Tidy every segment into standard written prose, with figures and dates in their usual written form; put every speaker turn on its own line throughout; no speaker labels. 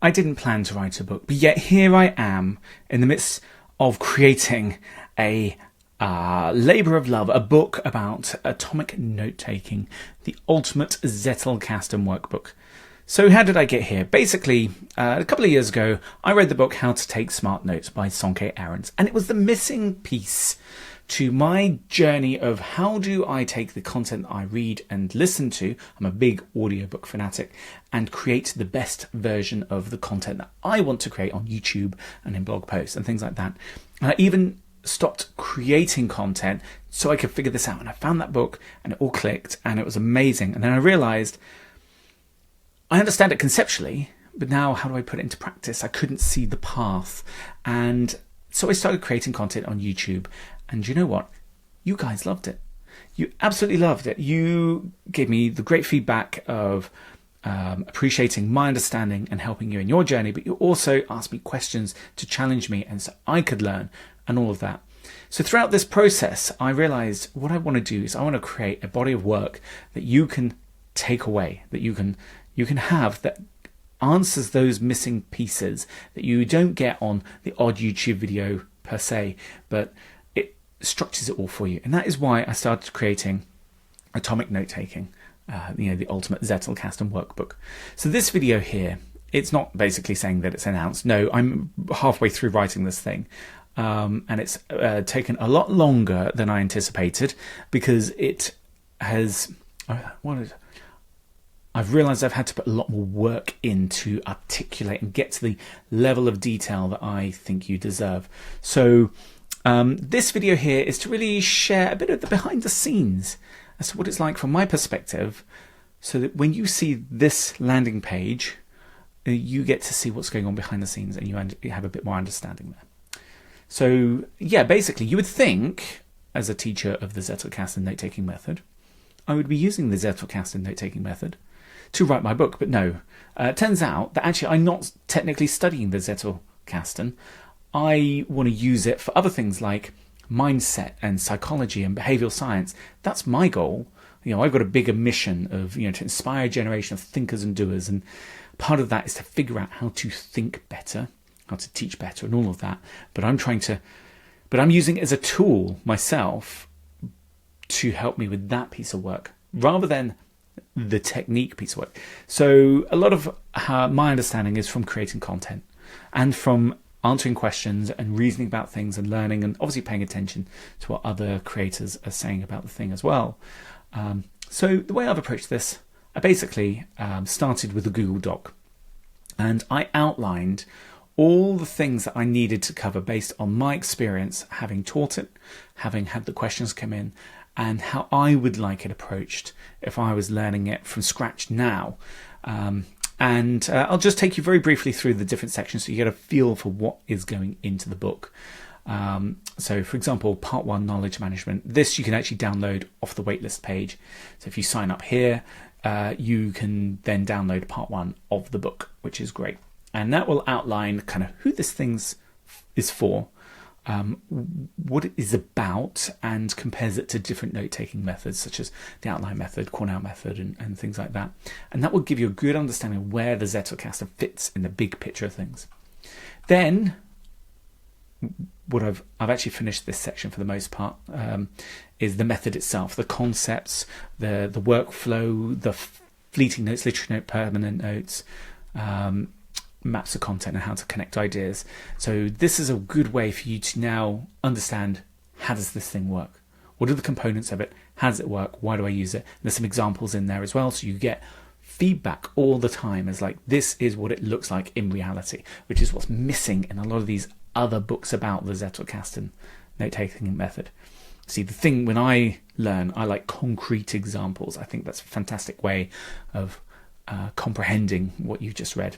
I didn't plan to write a book, but yet here I am in the midst of creating a labour of love, a book about atomic note-taking, the ultimate Zettelkasten workbook. So how did I get here? Basically, a couple of years ago, I read the book How to Take Smart Notes by Sonke Ahrens, and it was the missing piece to my journey of how do I take the content I read and listen to, I'm a big audiobook fanatic, and create the best version of the content that I want to create on YouTube and in blog posts and things like that. And I even stopped creating content so I could figure this out, and I found that book and it all clicked and it was amazing. And then I realized I understand it conceptually, but now how do I put it into practice? I couldn't see the path, and so I started creating content on YouTube. And you know what? You guys loved it. You absolutely loved it. You gave me the great feedback of appreciating my understanding and helping you in your journey, but you also asked me questions to challenge me and so I could learn and all of that. So throughout this process, I realized what I want to do is I want to create a body of work that you can take away, that you can have, that answers those missing pieces that you don't get on the odd YouTube video per se, but structures it all for you. And that is why I started creating atomic note-taking, the ultimate Zettelkasten workbook. So this video here, it's not basically saying that it's announced. No, I'm halfway through writing this thing. And it's taken a lot longer than I anticipated because it has, I've realized I've had to put a lot more work in to articulate and get to the level of detail that I think you deserve. So this video here is to really share a bit of the behind the scenes as to what it's like from my perspective, so that when you see this landing page, you get to see what's going on behind the scenes and you have a bit more understanding there. So yeah, basically you would think, as a teacher of the Zettelkasten note-taking method, I would be using the Zettelkasten note-taking method to write my book, but no. It turns out that actually I'm not technically studying the Zettelkasten. I want to use it for other things like mindset and psychology and behavioral science. That's my goal. I've got a bigger mission of, to inspire a generation of thinkers and doers. And part of that is to figure out how to think better, how to teach better and all of that. But I'm using it as a tool myself to help me with that piece of work rather than the technique piece of work. So a lot of my understanding is from creating content and from answering questions and reasoning about things and learning and obviously paying attention to what other creators are saying about the thing as well. So the way I've approached this, I basically started with a Google Doc and I outlined all the things that I needed to cover based on my experience having taught it, having had the questions come in, and how I would like it approached if I was learning it from scratch now. And I'll just take you very briefly through the different sections so you get a feel for what is going into the book. So for example, part 1, knowledge management. This you can actually download off the waitlist page. So if you sign up here, you can then download part 1 of the book, which is great. And that will outline kind of who this thing is for, what it is about, and compares it to different note-taking methods such as the outline method, Cornell method, and things like that. And that will give you a good understanding of where the Zettelkasten fits in the big picture of things. Then, what I've actually finished this section for the most part, is the method itself, the concepts, the workflow, the fleeting notes, literary note, permanent notes, maps of content and how to connect ideas. So this is a good way for you to now understand, how does this thing work? What are the components of it? How does it work? Why do I use it? And there's some examples in there as well, so you get feedback all the time as like, this is what it looks like in reality, which is what's missing in a lot of these other books about the Zettelkasten note-taking method. See, the thing when I learn, I like concrete examples. I think that's a fantastic way of comprehending what you just read.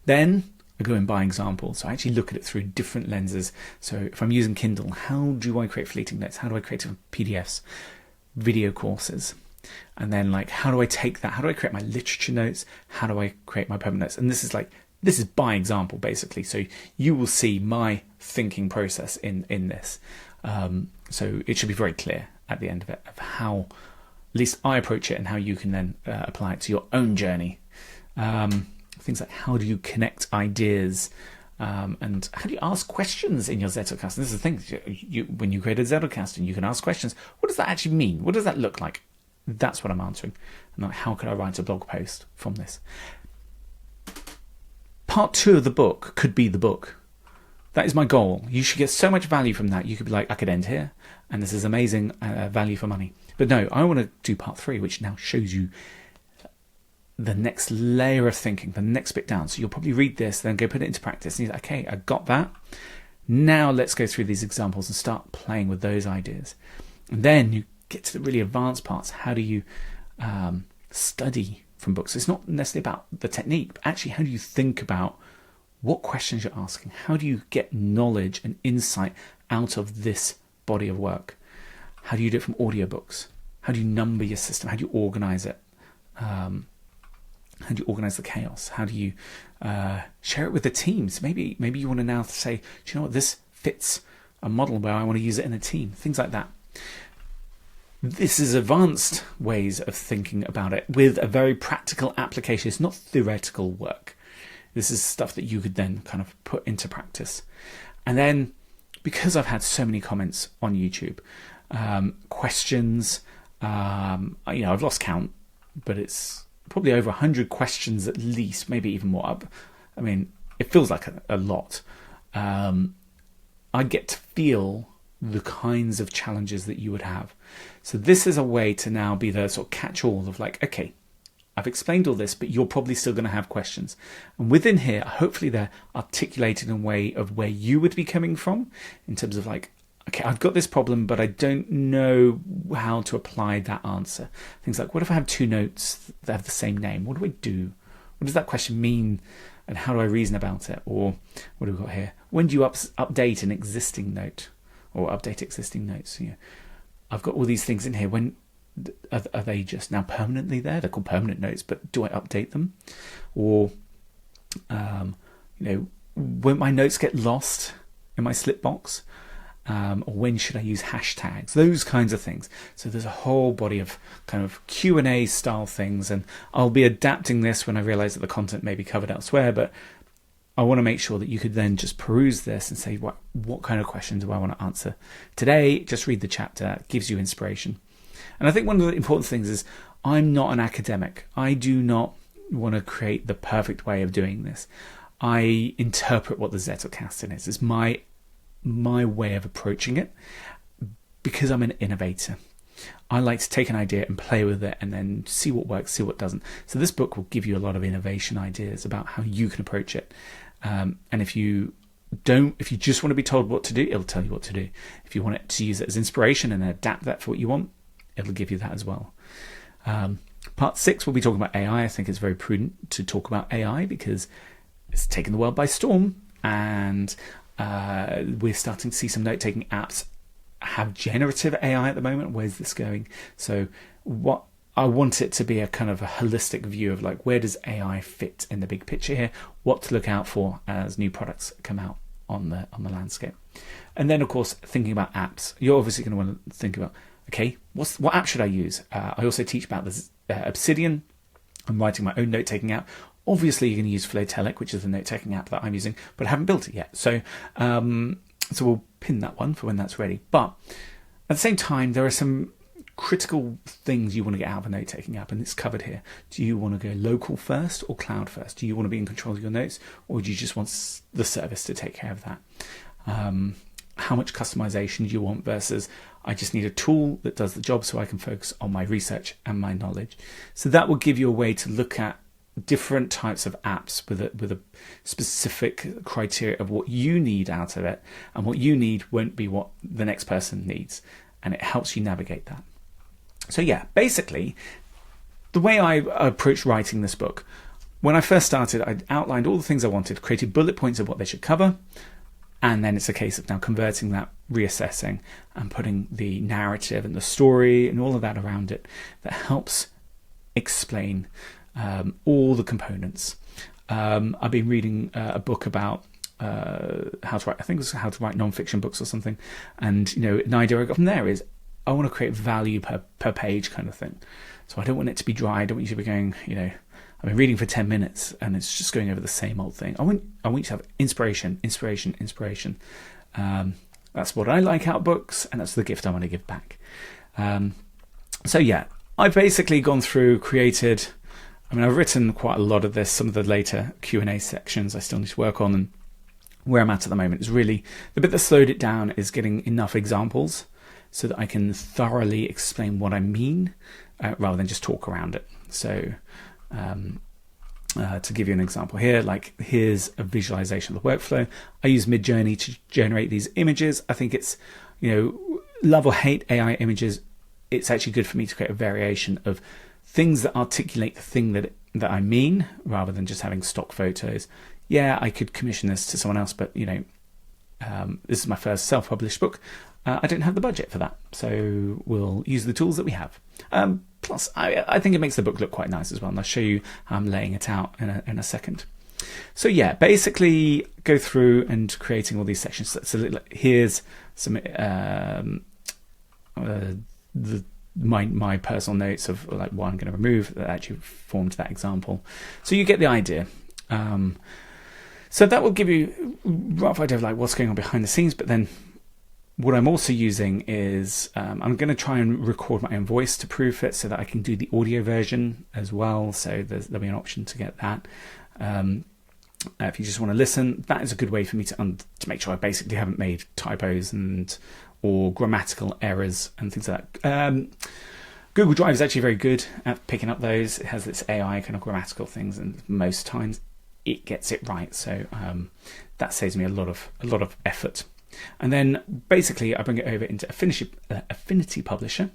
Then I go and buy examples. So I actually look at it through different lenses. So if I'm using Kindle, how do I create fleeting notes? How do I create PDFs, video courses? And then like, how do I take that? How do I create my literature notes? How do I create my permanent notes? And this is by example, basically. So you will see my thinking process in this. So it should be very clear at the end of it of how, at least I approach it and how you can then apply it to your own journey. things like how do you connect ideas, and how do you ask questions in your Zettelkasten. This is the thing, when you create a Zettelkasten, you can ask questions. What does that actually mean? What does that look like? That's what I'm answering. And like, how could I write a blog post from this? Part 2 of the book could be the book. That is my goal. You should get so much value from that. You could be like, I could end here, and this is amazing value for money. But no, I want to do part 3, which now shows you the next layer of thinking, the next bit down. So you'll probably read this, then go put it into practice. And you're like, okay, I got that. Now let's go through these examples and start playing with those ideas. And then you get to the really advanced parts. How do you study from books? It's not necessarily about the technique, but actually how do you think about what questions you're asking? How do you get knowledge and insight out of this body of work? How do you do it from audiobooks? How do you number your system? How do you organize it? How do you organize the chaos? How do you share it with the teams? Maybe you want to now say, do you know what, this fits a model where I want to use it in a team. Things like that. This is advanced ways of thinking about it with a very practical application. It's not theoretical work. This is stuff that you could then kind of put into practice. And then, because I've had so many comments on YouTube, questions, I've lost count, but it's probably over 100 questions at least, maybe even more. I mean, it feels like a lot. I get to feel the kinds of challenges that you would have. So this is a way to now be the sort of catch-all of like, okay, I've explained all this, but you're probably still going to have questions. And within here, hopefully they're articulated in a way of where you would be coming from in terms of like, okay, I've got this problem, but I don't know how to apply that answer. Things like, what if I have 2 notes that have the same name? What do I do? What does that question mean? And how do I reason about it? Or what have we got here? When do you update an existing note or update existing notes? I've got all these things in here. When are they just now permanently there? They're called permanent notes, but do I update them? Or, when my notes get lost in my slip box, or when should I use hashtags? Those kinds of things. So there's a whole body of kind of Q&A style things, and I'll be adapting this when I realize that the content may be covered elsewhere, but I want to make sure that you could then just peruse this and say, what kind of questions do I want to answer today? Just read the chapter. It gives you inspiration. And I think one of the important things is I'm not an academic. I do not want to create the perfect way of doing this. I interpret what the Zettelkasten is. It's my way of approaching it because I'm an innovator. I like to take an idea and play with it and then see what works, see what doesn't. So this book will give you a lot of innovation ideas about how you can approach it. And if you just want to be told what to do, it'll tell you what to do. If you want it to use it as inspiration and adapt that for what you want, it'll give you that as well. Part 6, we'll be talking about AI. I think it's very prudent to talk about AI because it's taken the world by storm, and we're starting to see some note-taking apps have generative AI at the moment. Where's this going? So what I want it to be a kind of a holistic view of like, where does AI fit in the big picture here? What to look out for as new products come out on the landscape. And then, of course, thinking about apps. You're obviously going to want to think about, okay, what app should I use? I also teach about this Obsidian. I'm writing my own note-taking app. Obviously, you're going to use Flowtelic, which is the note-taking app that I'm using, but I haven't built it yet. So we'll pin that one for when that's ready. But at the same time, there are some critical things you want to get out of a note-taking app, and it's covered here. Do you want to go local first or cloud first? Do you want to be in control of your notes, or do you just want the service to take care of that? How much customization do you want versus I just need a tool that does the job so I can focus on my research and my knowledge? So that will give you a way to look at different types of apps with a specific criteria of what you need out of it, and what you need won't be what the next person needs, and it helps you navigate that. So yeah, basically the way I approached writing this book, when I first started, I outlined all the things I wanted, created bullet points of what they should cover, and then it's a case of now converting that, reassessing, and putting the narrative and the story and all of that around it that helps explain all the components. I've been reading a book about how to write, I think it was how to write non-fiction books or something, and an idea I got from there is I want to create value per page kind of thing. So I don't want it to be dry. I don't want you to be going, I've been reading for 10 minutes and it's just going over the same old thing. I want you to have inspiration. That's what I like out of books, and that's the gift I want to give back. So yeah, I've basically gone through, created, I've written quite a lot of this. Some of the later Q&A sections I still need to work on, and where I'm at the moment is really, the bit that slowed it down is getting enough examples so that I can thoroughly explain what I mean, rather than just talk around it. So to give you an example here, like here's a visualization of the workflow. I use Midjourney to generate these images. I think it's, love or hate AI images, it's actually good for me to create a variation of things that articulate the thing that I mean, rather than just having stock photos. Yeah, I could commission this to someone else, but this is my first self-published book. I don't have the budget for that, so we'll use the tools that we have. Plus, I think it makes the book look quite nice as well, and I'll show you how I'm laying it out in a second. So yeah, basically go through and creating all these sections. So here's some my personal notes of like what I'm going to remove that actually formed that example. So you get the idea. So that will give you a rough idea of like what's going on behind the scenes, but then what I'm also using is I'm going to try and record my own voice to proof it so that I can do the audio version as well. So there'll be an option to get that. If you just want to listen, that is a good way for me to make sure I basically haven't made typos or grammatical errors and things like that. Google Drive is actually very good at picking up those. It has its AI kind of grammatical things, and most times it gets it right. So that saves me a lot of effort. And then basically I bring it over into Affinity Publisher,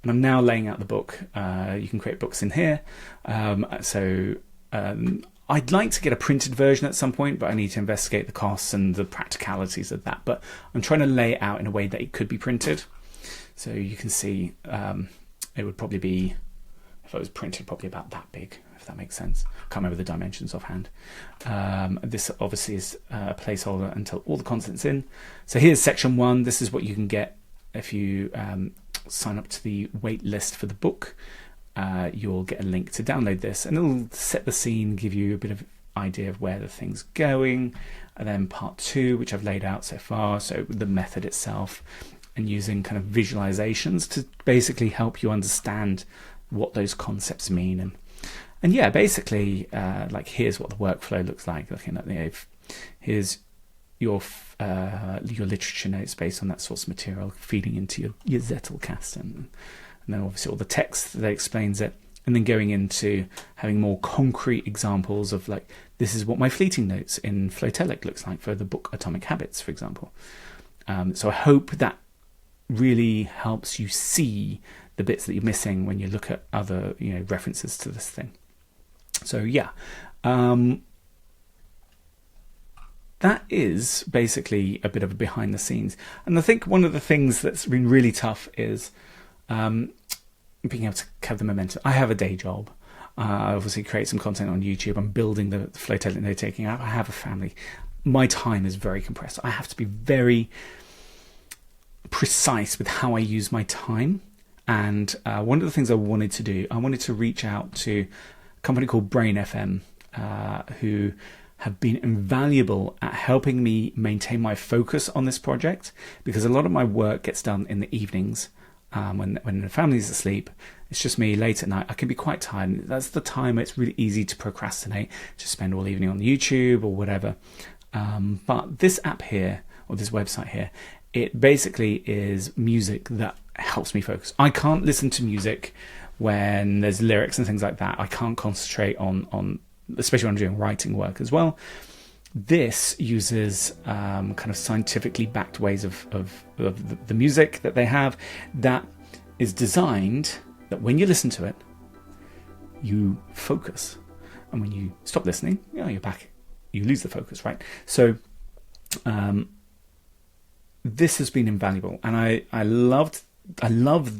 and I'm now laying out the book. You can create books in here. I'd like to get a printed version at some point, but I need to investigate the costs and the practicalities of that. But I'm trying to lay it out in a way that it could be printed. So you can see it would probably be, if it was printed, probably about that big, if that makes sense. I can't remember the dimensions offhand. This obviously is a placeholder until all the content's in. So here's section 1. This is what you can get if you sign up to the wait list for the book. You'll get a link to download this, and it'll set the scene, give you a bit of idea of where the thing's going. And then part 2, which I've laid out so far, so the method itself, and using kind of visualizations to basically help you understand what those concepts mean. And yeah, basically, like here's what the workflow looks like. Looking at here's your literature notes based on that source material feeding into your Zettelkasten, and then obviously all the text that explains it, and then going into having more concrete examples of like, this is what my fleeting notes in Flowtelic looks like for the book Atomic Habits, for example. So I hope that really helps you see the bits that you're missing when you look at other references to this thing. So yeah, that is basically a bit of a behind the scenes. And I think one of the things that's been really tough is being able to have the momentum. I have a day job. I obviously create some content on YouTube. I'm building the Flowtelic note taking app. I have a family. My time is very compressed. I have to be very precise with how I use my time. And one of the things I wanted to do, I wanted to reach out to a company called Brain FM, who have been invaluable at helping me maintain my focus on this project, because a lot of my work gets done in the evenings when the family's asleep. It's just me late at night. I can be quite tired. That's the time it's really easy to procrastinate, to spend all evening on YouTube or whatever. But this app here, or this website here, it basically is music that helps me focus. I can't listen to music when there's lyrics and things like that. I can't concentrate on especially when I'm doing writing work as well. This uses kind of scientifically backed ways of the music that they have, that is designed that when you listen to it, you focus. And when you stop listening, you're back, you lose the focus, right? So this has been invaluable, and I love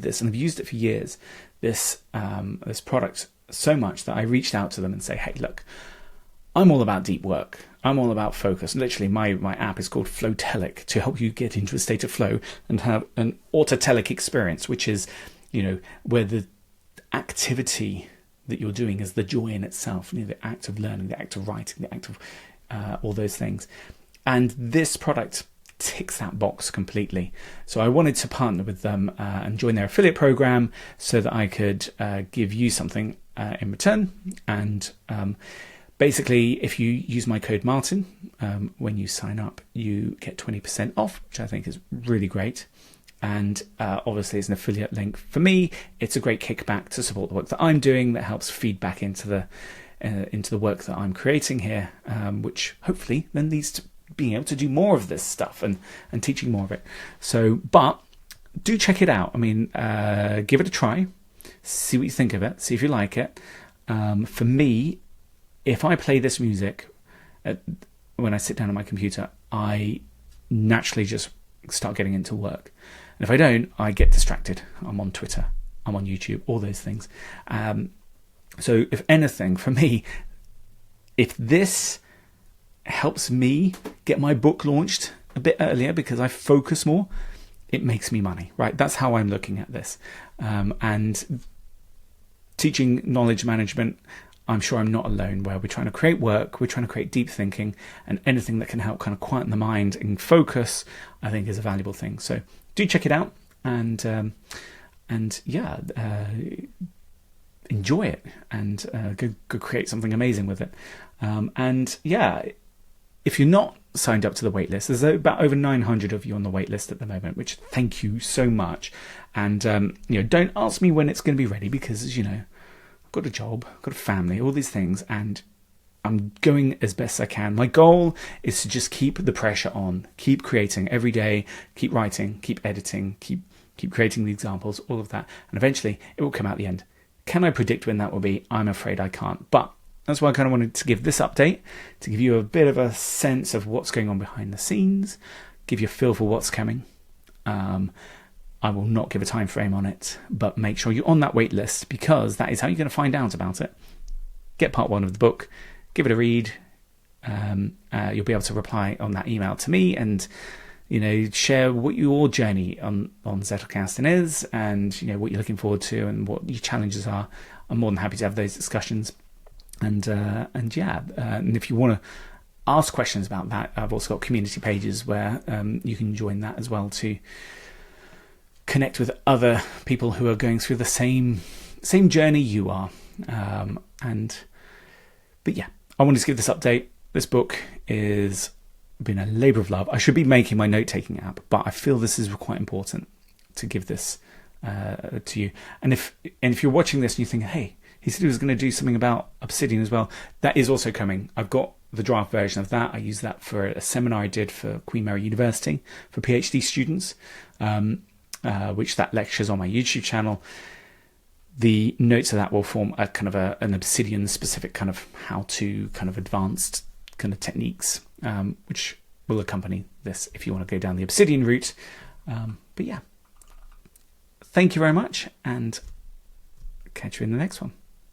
this, and I've used it for years, this product, so much that I reached out to them and say, hey, look, I'm all about deep work. I'm all about focus. Literally, my app is called Flowtelic, to help you get into a state of flow and have an autotelic experience, which is, where the activity that you're doing is the joy in itself, the act of learning, the act of writing, the act of all those things. And this product ticks that box completely. So I wanted to partner with them and join their affiliate program so that I could give you something in return. And basically, if you use my code Martin when you sign up, you get 20% off, which I think is really great. And obviously, it's an affiliate link. For me, it's a great kickback to support the work that I'm doing that helps feed back into the work that I'm creating here, which hopefully then leads to being able to do more of this stuff and teaching more of it. So, but do check it out. I mean, give it a try, see what you think of it, see if you like it. For me, if I play this music when I sit down at my computer, I naturally just start getting into work. And if I don't, I get distracted. I'm on Twitter, I'm on YouTube, all those things. So if anything, for me, if this helps me get my book launched a bit earlier because I focus more, it makes me money, right? That's how I'm looking at this. And teaching knowledge management, I'm sure I'm not alone, where we're trying to create work, we're trying to create deep thinking, and anything that can help kind of quieten the mind and focus, I think is a valuable thing. So do check it out and yeah, enjoy it and go create something amazing with it. And yeah, if you're not signed up to the waitlist, there's about over 900 of you on the waitlist at the moment, which thank you so much. And don't ask me when it's going to be ready because I've got a job, I've got a family, all these things, and I'm going as best I can. My goal is to just keep the pressure on, keep creating every day, keep writing, keep editing, keep creating the examples, all of that, and eventually it will come out the end. Can I predict when that will be? I'm afraid I can't, but that's why I kind of wanted to give this update, to give you a bit of a sense of what's going on behind the scenes, give you a feel for what's coming. I will not give a time frame on it, but make sure you're on that wait list because that is how you're going to find out about it. Get part 1 of the book, give it a read. You'll be able to reply on that email to me and share what your journey on Zettelkasten is and what you're looking forward to and what your challenges are. I'm more than happy to have those discussions. And if you want to ask questions about that, I've also got community pages where you can join that as well to connect with other people who are going through the same journey you are. But yeah, I wanted to give this update. This book is been a labour of love. I should be making my note-taking app, but I feel this is quite important to give this to you. And if you're watching this and you think, hey, he said he was going to do something about Obsidian as well, that is also coming. I've got the draft version of that. I used that for a seminar I did for Queen Mary University for PhD students, which that lectures on my YouTube channel. The notes of that will form a kind of an Obsidian specific kind of how-to kind of advanced kind of techniques, which will accompany this if you want to go down the Obsidian route. But yeah, thank you very much and catch you in the next one.